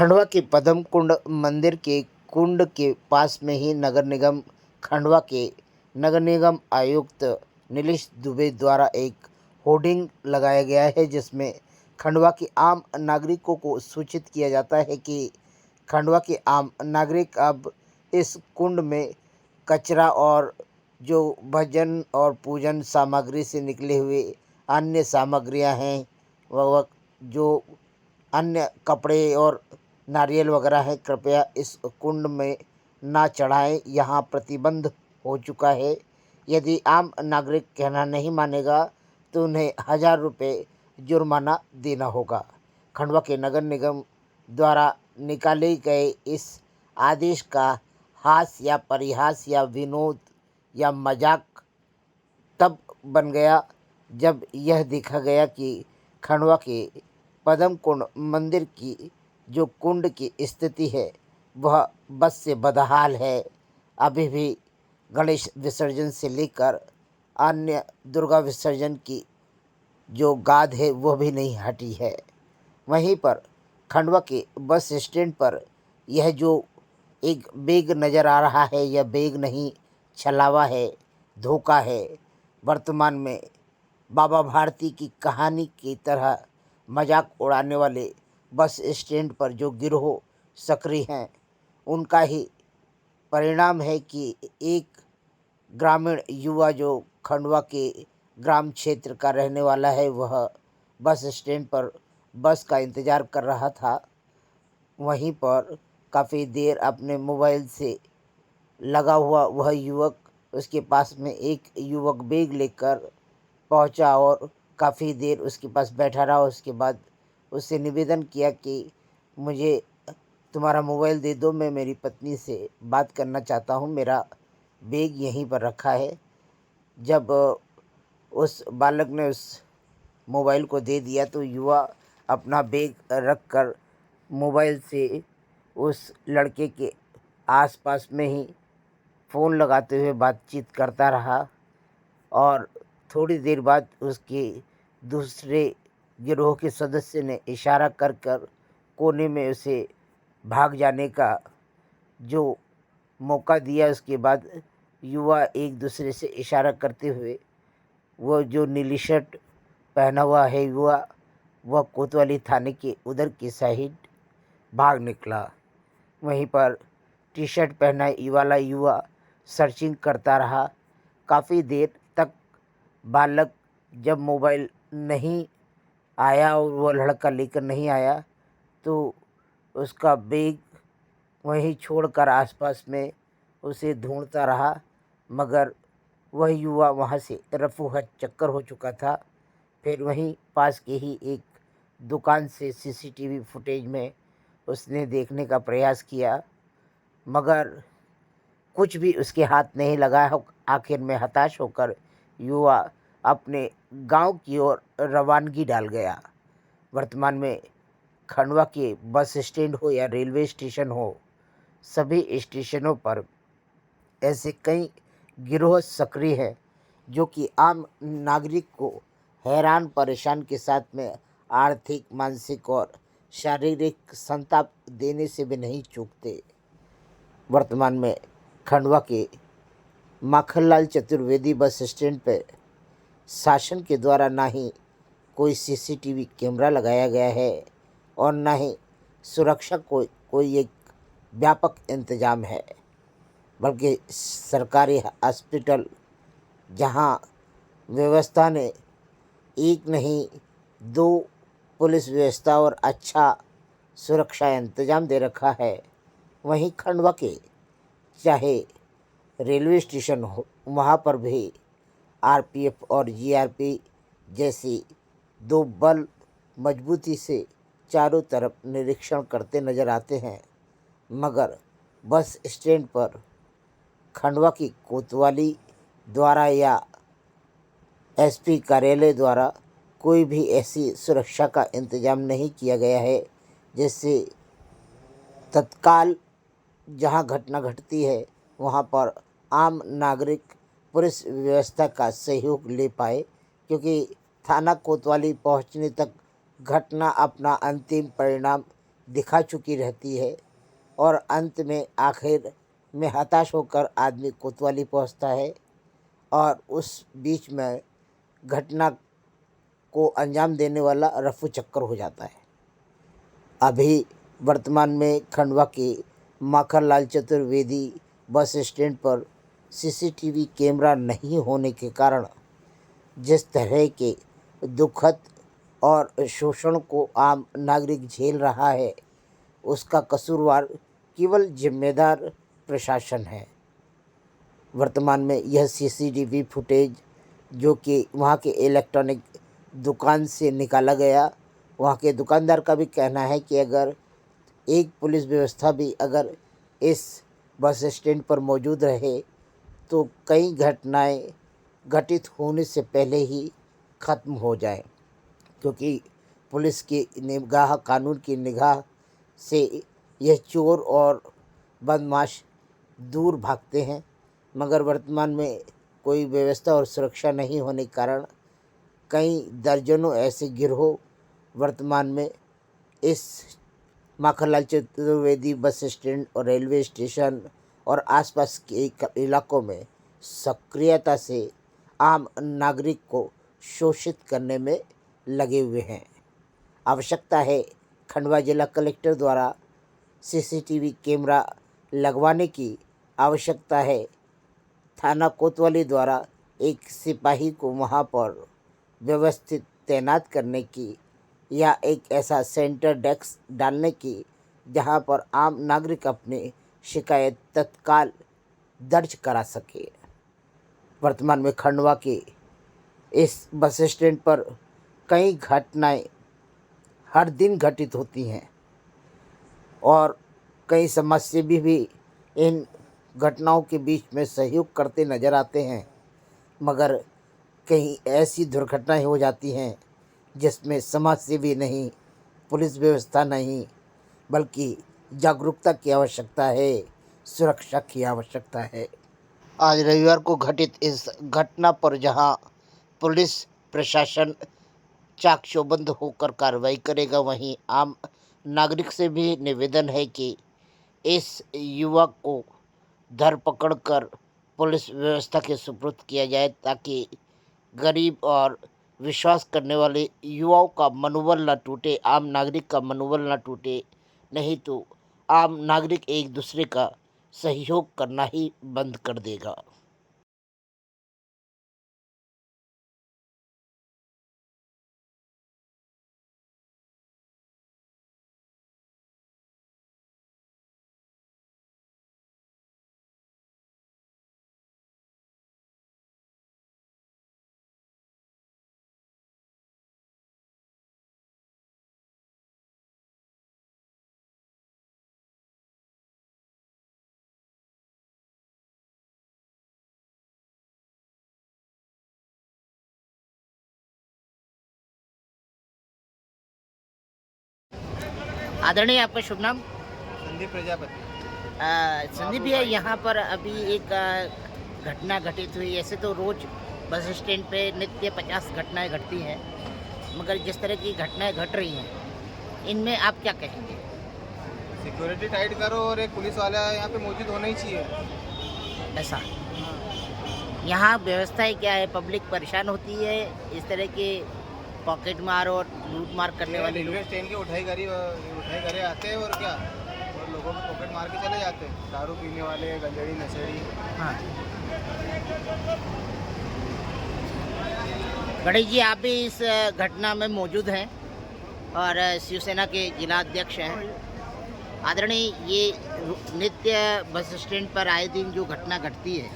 खंडवा के पद्म कुंड मंदिर के कुंड के पास में ही नगर निगम खंडवा के नगर निगम आयुक्त नीलेश दुबे द्वारा एक होर्डिंग लगाया गया है, जिसमें खंडवा के आम नागरिकों को सूचित किया जाता है कि खंडवा के आम नागरिक अब इस कुंड में कचरा और जो भजन और पूजन सामग्री से निकले हुए अन्य सामग्रियां हैं, वह जो अन्य कपड़े और नारियल वगैरह है, कृपया इस कुंड में ना चढ़ाएं। यहाँ प्रतिबंध हो चुका है। यदि आम नागरिक कहना नहीं मानेगा तो उन्हें 1000 रुपये जुर्माना देना होगा। खंडवा के नगर निगम द्वारा निकाले गए इस आदेश का हास्य या परिहास या विनोद या मजाक तब बन गया जब यह देखा गया कि खंडवा के पद्म कुंड मंदिर की जो कुंड की स्थिति है वह बस से बदहाल है। अभी भी गणेश विसर्जन से लेकर अन्य दुर्गा विसर्जन की जो गाद है वह भी नहीं हटी है। वहीं पर खंडवा के बस स्टैंड पर यह जो एक बैग नज़र आ रहा है, यह बैग नहीं, छलावा है, धोखा है। वर्तमान में बाबा भारती की कहानी की तरह मजाक उड़ाने वाले बस स्टैंड पर जो गिरोह सक्रिय हैं, उनका ही परिणाम है कि एक ग्रामीण युवा जो खंडवा के ग्राम क्षेत्र का रहने वाला है, वह बस स्टैंड पर बस का इंतज़ार कर रहा था। वहीं पर काफ़ी देर अपने मोबाइल से लगा हुआ वह युवक, उसके पास में एक युवक बैग लेकर पहुंचा और काफ़ी देर उसके पास बैठा रहा। उसके बाद उससे निवेदन किया कि मुझे तुम्हारा मोबाइल दे दो, मैं मेरी पत्नी से बात करना चाहता हूँ, मेरा बैग यहीं पर रखा है। जब उस बालक ने उस मोबाइल को दे दिया तो युवा अपना बैग रखकर मोबाइल से उस लड़के के आसपास में ही फ़ोन लगाते हुए बातचीत करता रहा और थोड़ी देर बाद उसके दूसरे गिरोह के सदस्य ने इशारा कर कर कोने में उसे भाग जाने का जो मौका दिया। उसके बाद युवा एक दूसरे से इशारा करते हुए, वो जो नीली शर्ट पहना हुआ है युवा, वह कोतवाली थाने के उधर की साइड भाग निकला। वहीं पर टी शर्ट पहना ये वाला युवा सर्चिंग करता रहा काफ़ी देर तक। बालक जब मोबाइल नहीं आया और वो लड़का लेकर नहीं आया तो उसका बैग वहीं छोड़कर आसपास में उसे ढूंढता रहा, मगर वह युवा वहाँ से रफूहत चक्कर हो चुका था। फिर वहीं पास के ही एक दुकान से सीसीटीवी फुटेज में उसने देखने का प्रयास किया, मगर कुछ भी उसके हाथ नहीं लगा। आखिर में हताश होकर युवा अपने गांव की ओर रवानगी डाल गया। वर्तमान में खंडवा के बस स्टैंड हो या रेलवे स्टेशन हो, सभी स्टेशनों पर ऐसे कई गिरोह सक्रिय हैं जो कि आम नागरिक को हैरान परेशान के साथ में आर्थिक, मानसिक और शारीरिक संताप देने से भी नहीं चूकते। वर्तमान में खंडवा के माखनलाल चतुर्वेदी बस स्टैंड पर शासन के द्वारा ना ही कोई सीसीटीवी कैमरा लगाया गया है और ना ही सुरक्षा को कोई एक व्यापक इंतजाम है, बल्कि सरकारी हॉस्पिटल जहां व्यवस्था ने एक नहीं दो पुलिस व्यवस्था और अच्छा सुरक्षा इंतजाम दे रखा है, वहीं खंडवा के चाहे रेलवे स्टेशन हो, वहाँ पर भी आरपीएफ और जीआरपी जैसी दो बल मजबूती से चारों तरफ निरीक्षण करते नज़र आते हैं। मगर बस स्टैंड पर खंडवा की कोतवाली द्वारा या एसपी कार्यालय द्वारा कोई भी ऐसी सुरक्षा का इंतजाम नहीं किया गया है, जिससे तत्काल जहां घटना घटती है वहां पर आम नागरिक पुलिस व्यवस्था का सहयोग ले पाए, क्योंकि थाना कोतवाली पहुंचने तक घटना अपना अंतिम परिणाम दिखा चुकी रहती है और अंत में आखिर में हताश होकर आदमी कोतवाली पहुंचता है और उस बीच में घटना को अंजाम देने वाला रफू चक्कर हो जाता है। अभी वर्तमान में खंडवा के माखनलाल चतुर्वेदी बस स्टैंड पर सीसीटीवी कैमरा नहीं होने के कारण जिस तरह के दुखद और शोषण को आम नागरिक झेल रहा है, उसका कसूरवार केवल जिम्मेदार प्रशासन है। वर्तमान में यह सीसीटीवी फुटेज जो कि वहाँ के इलेक्ट्रॉनिक दुकान से निकाला गया, वहाँ के दुकानदार का भी कहना है कि अगर एक पुलिस व्यवस्था भी अगर इस बस स्टैंड पर मौजूद रहे तो कई घटनाएं घटित होने से पहले ही ख़त्म हो जाए, क्योंकि पुलिस की निगाह, कानून की निगाह से यह चोर और बदमाश दूर भागते हैं। मगर वर्तमान में कोई व्यवस्था और सुरक्षा नहीं होने के कारण कई दर्जनों ऐसे गिरोह वर्तमान में इस माखनलाल चतुर्वेदी बस स्टैंड और रेलवे स्टेशन और आसपास के इलाकों में सक्रियता से आम नागरिक को शोषित करने में लगे हुए हैं। आवश्यकता है खंडवा जिला कलेक्टर द्वारा सीसीटीवी कैमरा लगवाने की आवश्यकता है। थाना कोतवाली द्वारा एक सिपाही को वहां पर व्यवस्थित तैनात करने की या एक ऐसा सेंटर डेस्क डालने की जहां पर आम नागरिक अपनी शिकायत तत्काल दर्ज करा सके। वर्तमान में खंडवा के इस बस स्टैंड पर कई घटनाएं हर दिन घटित होती हैं और कई समाजसेवी भी इन घटनाओं के बीच में सहयोग करते नज़र आते हैं, मगर कहीं ऐसी दुर्घटनाएं हो जाती हैं जिसमें समाजसेवी नहीं, पुलिस व्यवस्था नहीं, बल्कि जागरूकता की आवश्यकता है, सुरक्षा की आवश्यकता है। आज रविवार को घटित इस घटना पर जहां पुलिस प्रशासन चाक चौबंद होकर कार्रवाई करेगा, वहीं आम नागरिक से भी निवेदन है कि इस युवक को धरपकड़ कर पुलिस व्यवस्था के सुपुर्द किया जाए, ताकि गरीब और विश्वास करने वाले युवाओं का मनोबल न टूटे, आम नागरिक का मनोबल न टूटे। नहीं तो आम नागरिक एक दूसरे का सहयोग करना ही बंद कर देगा। आदरणीय, आपका शुभ नाम? संदीप प्रजापति। संदीप भैया, यहाँ पर अभी एक घटना घटित हुई। ऐसे तो रोज बस स्टैंड पे नित्य 50 घटनाएं घटती हैं, मगर जिस तरह की घटनाएं घट रही हैं, इनमें आप क्या कहेंगे? सिक्योरिटी टाइट करो और एक पुलिस वाला यहाँ पे मौजूद होना ही चाहिए। ऐसा यहाँ व्यवस्थाएं क्या है? पब्लिक परेशान होती है इस तरह के पॉकेट मार और लूट मार करने वाले लोग? रेलवे स्टैंड की उठाई करे आते हैं और क्या, और लोगों को पॉकेट मार के चले जाते हैं। दारू पीने वाले, गंजेड़ी नशेड़ी। हाँ, गणेश जी, आप भी इस घटना में मौजूद हैं और शिवसेना के जिला अध्यक्ष हैं। आदरणीय, ये नित्य बस स्टैंड पर आए दिन जो घटना घटती है,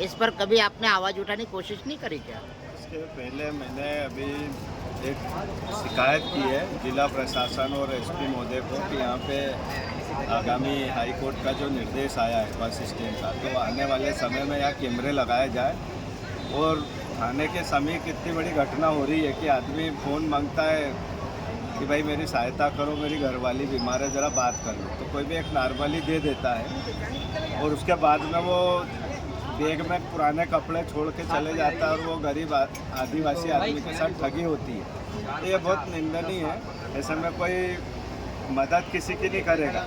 इस पर कभी आपने आवाज़ उठाने की कोशिश नहीं करी क्या? इसके पहले मैंने अभी एक शिकायत की है जिला प्रशासन और एसपी महोदय को कि यहाँ पे आगामी हाई कोर्ट का जो निर्देश आया है बस स्टैंड का, तो आने वाले समय में यहाँ कैमरे लगाए जाए। और थाने के समय कितनी बड़ी घटना हो रही है कि आदमी फ़ोन मांगता है कि भाई मेरी सहायता करो, मेरी घरवाली बीमार है, ज़रा बात कर लो, तो कोई भी एक नॉर्मली दे देता है और उसके बाद में वो बैग में पुराने कपड़े छोड़ के चले जाता है और वो गरीब आदिवासी आदमी के साथ ठगी होती है। तो ये बहुत निंदनीय है। ऐसे में कोई मदद किसी की नहीं करेगा।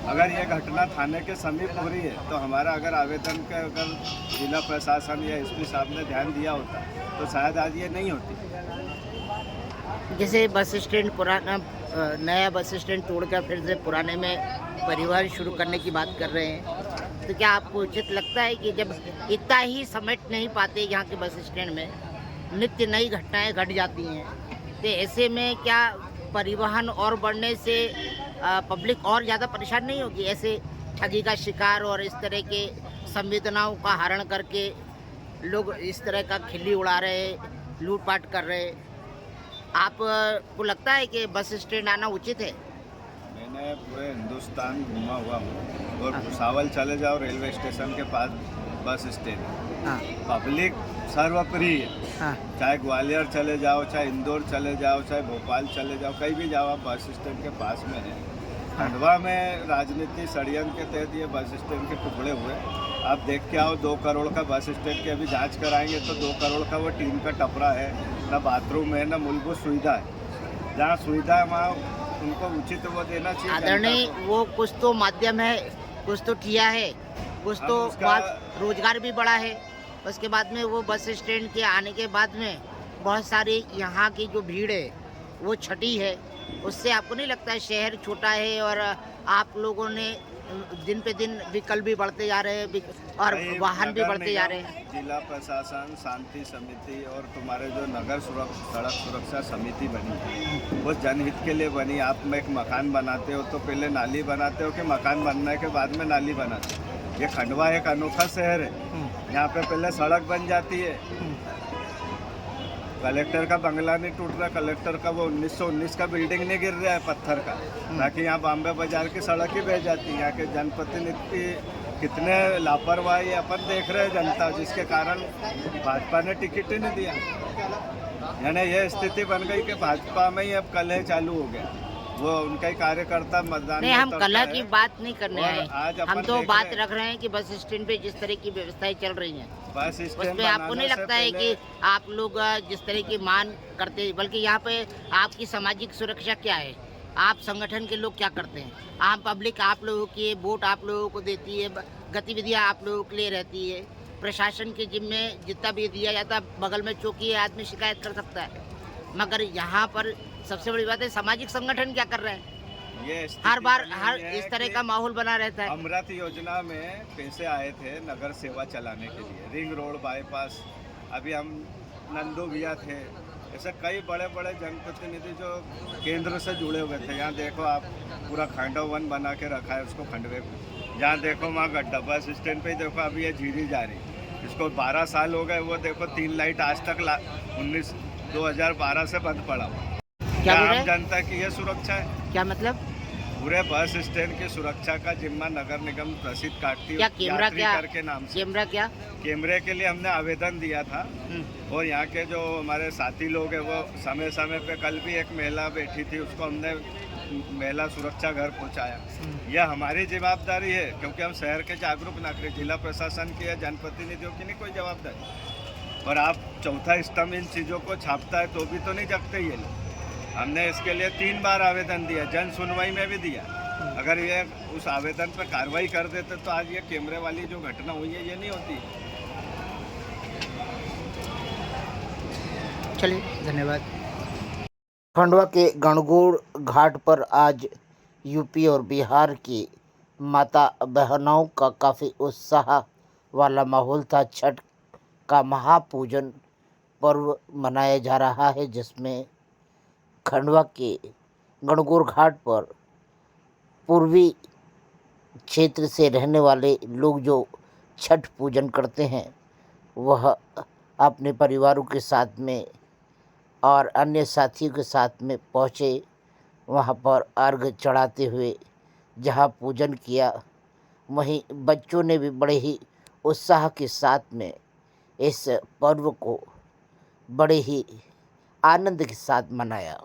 अगर ये घटना थाने के समीप हो रही है तो हमारा अगर आवेदन का अगर जिला प्रशासन या एसपी साहब ने ध्यान दिया होता तो शायद आज ये नहीं होती। जैसे बस स्टैंड पुराना नया बस स्टैंड तोड़कर फिर से पुराने में परिवहन शुरू करने की बात कर रहे हैं, तो क्या आपको उचित लगता है कि जब इतना ही समेट नहीं पाते यहाँ के बस स्टैंड में, नित्य नई घटनाएं घट जाती हैं, तो ऐसे में क्या परिवहन और बढ़ने से पब्लिक और ज़्यादा परेशान नहीं होगी? ऐसे ठगी का शिकार और इस तरह के संवेदनाओं का हरण करके लोग इस तरह का खिल्ली उड़ा रहे, लूटपाट कर रहे, आपको लगता है कि बस स्टैंड आना उचित है? मैंने पूरे हिंदुस्तान घूमा हुआ हूँ और भुसावल चले जाओ रेलवे स्टेशन के पास बस स्टैंड है। हाँ पब्लिक सर्वप्रिय है। हाँ चाहे ग्वालियर चले जाओ, चाहे इंदौर चले जाओ, चाहे भोपाल चले जाओ, कहीं भी जाओ आप बस स्टैंड के पास में है। खंडवा में राजनीति षड्यंत्र के तहत ये बस स्टैंड के टुकड़े हुए। आप देख के आओ, 2 करोड़ का बस स्टैंड की अभी जांच कराएंगे तो 2 करोड़ का वो टीन का टपरा है, ना बाथरूम है, ना मूलभूत सुविधा है। जहाँ सुविधा है वहाँ उनको उचित वो देना चाहिए। आदरणीय, वो कुछ तो माध्यम है, कुछ तो किया है, कुछ तो रोजगार भी बढ़ा है। उसके बाद में वो बस स्टैंड के आने के बाद में बहुत सारी यहाँ की जो भीड़ है वो छटी है। उससे आपको नहीं लगता है शहर छोटा है और आप लोगों ने दिन पे दिन विकल्प भी बढ़ते जा रहे हैं और वाहन भी बढ़ते जा रहे हैं? जिला प्रशासन, शांति समिति और तुम्हारे जो नगर सड़क सुरक्षा समिति बनी वो जनहित के लिए बनी। आप में एक मकान बनाते हो तो पहले नाली बनाते हो कि मकान बनने के बाद में नाली बनाते हो? ये खंडवा एक अनोखा शहर है, यहाँ पे पहले सड़क बन जाती है। कलेक्टर का बंगला नहीं टूट रहा, कलेक्टर का वो 1919 का बिल्डिंग नहीं गिर रहा है पत्थर का, ताकि यहाँ बॉम्बे बाजार की सड़क ही बह जाती है। यहाँ के जनप्रतिनिधि कितने लापरवाही अपन देख रहे हैं जनता, जिसके कारण भाजपा ने टिकट ही नहीं दिया। यानी ये स्थिति बन गई कि भाजपा में ही अब कलह चालू हो गया। वो उनका ही कार्यकर्ता मतदान नहीं, हम कलह की बात नहीं करने आए, हम तो बात रख रहे हैं कि बस स्टैंड पे जिस तरह की व्यवस्थाएं चल रही हैं बस उसमें आपको नहीं लगता है कि आप लोग जिस तरह की मांग करते हैं, बल्कि यहाँ पे आपकी सामाजिक सुरक्षा क्या है? आप संगठन के लोग क्या करते हैं? आम पब्लिक आप लोगों की वोट आप लोगों को देती है, गतिविधियाँ आप लोगों के लिए रहती है, प्रशासन के जिम्मे जितना भी दिया जाता है, बगल में चौकी है, आदमी शिकायत कर सकता है। मगर यहाँ पर सबसे बड़ी बात है सामाजिक संगठन क्या कर रहे हैं? ये हर बार हर इस तरह का माहौल बना रहता है। अमृत योजना में पैसे आए थे नगर सेवा चलाने के लिए, रिंग रोड, बाईपास, अभी हम नंदू भैया थे, ऐसे कई बड़े बड़े जनप्रतिनिधि जो केंद्र से जुड़े हुए थे। यहाँ देखो आप पूरा खंडव वन बना के रखा है उसको खंडवे को। जहाँ देखो वहाँ गड्ढा, बस स्टैंड पे देखो अभी ये झीरी जा रही, इसको 12 साल हो गए। वो देखो 3 लाइट आज तक 2012 से बंद पड़ा हुआ। क्या आम जनता की ये सुरक्षा है? क्या मतलब? पूरे बस स्टैंड की सुरक्षा का जिम्मा नगर निगम रसीद काटती क्या कैमरा क्या के नाम से। कैमरा क्या? कैमरे के लिए हमने आवेदन दिया था और यहाँ के जो हमारे साथी लोग हैं वो समय समय पे, कल भी एक महिला बैठी थी उसको हमने महिला सुरक्षा घर पहुँचाया। यह हमारी जवाबदारी है क्योंकि हम शहर के जागरूक नागरिक, जिला प्रशासन की या जनप्रतिनिधियों की नहीं कोई जवाबदारी। और आप चौथा स्तंभ इन चीज़ों को छापता है तो भी तो नहीं जगते ये लोग। हमने इसके लिए 3 बार आवेदन दिया, जन सुनवाई में भी दिया। अगर ये उस आवेदन पर कार्रवाई कर देते तो आज ये कैमरे वाली जो घटना हुई है ये नहीं होती। चलिए, धन्यवाद। खंडवा के गणगौर घाट पर आज यूपी और बिहार की माता बहनों का काफ़ी उत्साह वाला माहौल था। छठ का महापूजन पर्व मनाया जा रहा है, जिसमें खंडवा के गणगौर घाट पर पूर्वी क्षेत्र से रहने वाले लोग जो छठ पूजन करते हैं वह अपने परिवारों के साथ में और अन्य साथियों के साथ में पहुँचे। वहाँ पर अर्घ चढ़ाते हुए जहाँ पूजन किया, वहीं बच्चों ने भी बड़े ही उत्साह के साथ में इस पर्व को बड़े ही आनंद के साथ मनाया।